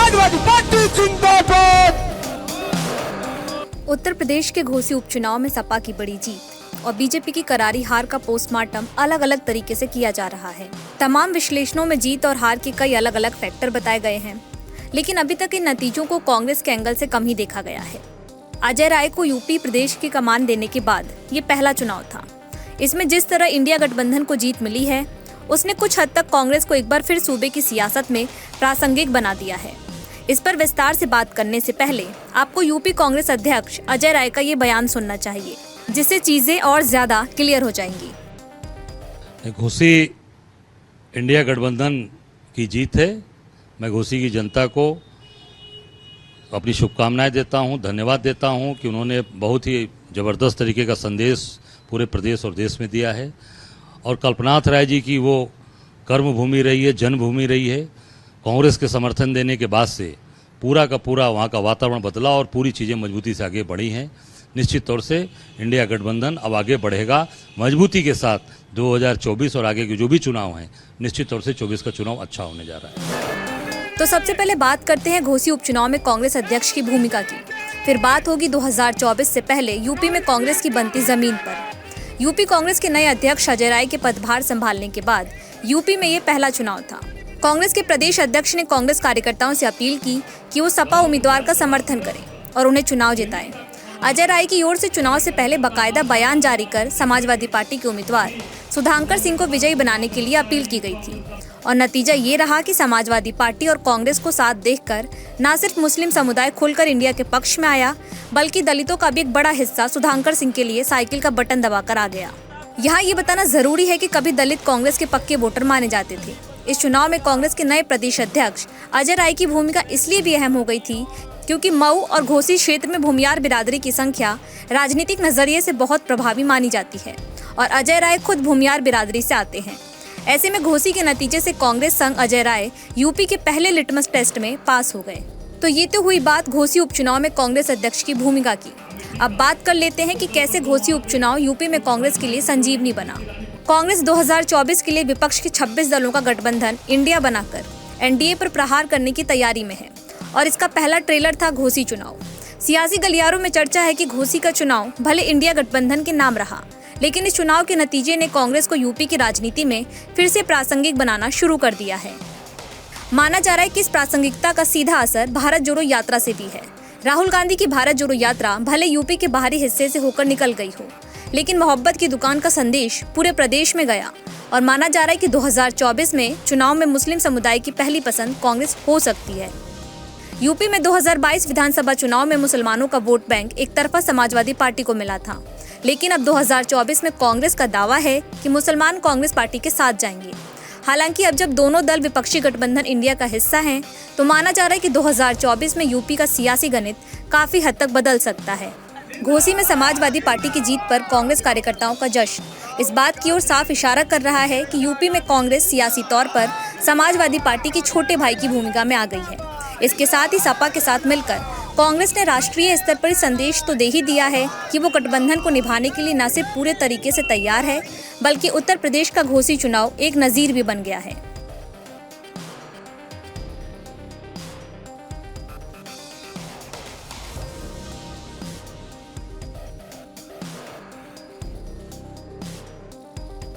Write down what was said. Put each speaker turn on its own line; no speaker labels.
Samajwadi party जिंदाबाद।
उत्तर प्रदेश के घोसी उपचुनाव में सपा की बड़ी जीत और बीजेपी की करारी हार का पोस्टमार्टम अलग अलग तरीके से किया जा रहा है। तमाम विश्लेषणों में जीत और हार के कई अलग अलग फैक्टर बताए गए हैं, लेकिन अभी तक इन नतीजों को कांग्रेस के एंगल से कम ही देखा गया है। अजय राय को यूपी प्रदेश की कमान देने के बाद ये पहला चुनाव था। इसमें जिस तरह इंडिया गठबंधन को जीत मिली है, उसने कुछ हद तक कांग्रेस को एक बार फिर सूबे की सियासत में प्रासंगिक बना दिया है। इस पर विस्तार से बात करने से पहले आपको यूपी कांग्रेस अध्यक्ष अजय राय का ये बयान सुनना चाहिए, जिससे चीजें और ज्यादा क्लियर हो जाएंगी।
घोसी इंडिया गठबंधन की जीत है। मैं घोसी की जनता को अपनी शुभकामनाएं देता हूं, धन्यवाद देता हूं कि उन्होंने बहुत ही ज़बरदस्त तरीके का संदेश पूरे प्रदेश और देश में दिया है। और कल्पनाथ राय जी की वो कर्मभूमि रही है, जन्मभूमि रही है। कांग्रेस के समर्थन देने के बाद से पूरा का पूरा वहाँ का वातावरण बदला और पूरी चीज़ें मजबूती से आगे बढ़ी हैं। निश्चित तौर से इंडिया गठबंधन अब आगे बढ़ेगा मजबूती के साथ। 2024 और आगे के जो भी चुनाव हैं, निश्चित तौर से 24 का चुनाव अच्छा होने जा रहा है।
तो सबसे पहले बात करते हैं घोसी उपचुनाव में कांग्रेस अध्यक्ष की भूमिका की। फिर बात होगी 2024 से पहले यूपी में कांग्रेस की बनती जमीन पर। यूपी कांग्रेस के नए अध्यक्ष अजय राय के पदभार संभालने के बाद यूपी में ये पहला चुनाव था। कांग्रेस के प्रदेश अध्यक्ष ने कांग्रेस कार्यकर्ताओं से अपील की कि वो सपा उम्मीदवार का समर्थन करें और उन्हें चुनाव जिताएं। अजय राय की ओर से चुनाव से पहले बाकायदा बयान जारी कर समाजवादी पार्टी के उम्मीदवार सुधांकर सिंह को विजयी बनाने के लिए अपील की गई थी। और नतीजा ये रहा कि समाजवादी पार्टी और कांग्रेस को साथ देखकर न सिर्फ मुस्लिम समुदाय खुलकर इंडिया के पक्ष में आया, बल्कि दलितों का भी एक बड़ा हिस्सा सुधांकर सिंह के लिए साइकिल का बटन दबाकर आ गया। यहाँ ये बताना जरूरी है कि कभी दलित कांग्रेस के पक्के वोटर माने जाते थे। इस चुनाव में कांग्रेस के नए प्रदेश अध्यक्ष अजय राय की भूमिका इसलिए भी अहम हो गई थी क्योंकि मऊ और घोसी क्षेत्र में भूमियार बिरादरी की संख्या राजनीतिक नजरिए से बहुत प्रभावी मानी जाती है और अजय राय खुद भूमियार बिरादरी से आते हैं। ऐसे में घोसी के नतीजे से कांग्रेस संग अजय राय यूपी के पहले लिटमस टेस्ट में पास हो गए। तो ये तो हुई बात घोसी उपचुनाव में कांग्रेस अध्यक्ष की भूमिका की। अब बात कर लेते हैं कि कैसे घोसी उपचुनाव यूपी में कांग्रेस के लिए संजीवनी बना। कांग्रेस 2024 के लिए विपक्ष के 26 दलों का गठबंधन इंडिया बनाकर एनडीए पर प्रहार करने की तैयारी में है और इसका पहला ट्रेलर था घोसी चुनाव। सियासी गलियारों में चर्चा है कि घोसी का चुनाव भले इंडिया गठबंधन के नाम रहा, लेकिन इस चुनाव के नतीजे ने कांग्रेस को यूपी की राजनीति में फिर से प्रासंगिक बनाना शुरू कर दिया है। माना जा रहा है कि इस प्रासंगिकता का सीधा असर भारत जोड़ो यात्रा से भी है। राहुल गांधी की भारत जोड़ो यात्रा भले यूपी के बाहरी हिस्से से होकर निकल गई हो, लेकिन मोहब्बत की दुकान का संदेश पूरे प्रदेश में गया और माना जा रहा है कि 2024 में चुनाव में मुस्लिम समुदाय की पहली पसंद कांग्रेस हो सकती है। यूपी में 2022 विधानसभा चुनाव में मुसलमानों का वोट बैंक एक तरफा समाजवादी पार्टी को मिला था, लेकिन अब 2024 में कांग्रेस का दावा है कि मुसलमान कांग्रेस पार्टी के साथ जाएंगे। हालांकि अब जब दोनों दल विपक्षी गठबंधन इंडिया का हिस्सा हैं, तो माना जा रहा है कि 2024 में यूपी का सियासी गणित काफी हद तक बदल सकता है। घोसी में समाजवादी पार्टी की जीत पर कांग्रेस कार्यकर्ताओं का जश्न इस बात की ओर साफ इशारा कर रहा है कि यूपी में कांग्रेस सियासी तौर पर समाजवादी पार्टी की छोटे भाई की भूमिका में आ गई है। इसके साथ ही सपा के साथ मिलकर कांग्रेस ने राष्ट्रीय स्तर पर संदेश तो दे ही दिया है कि वो गठबंधन को निभाने के लिए न सिर्फ पूरे तरीके से तैयार है, बल्कि उत्तर प्रदेश का घोसी चुनाव एक नजीर भी बन गया है।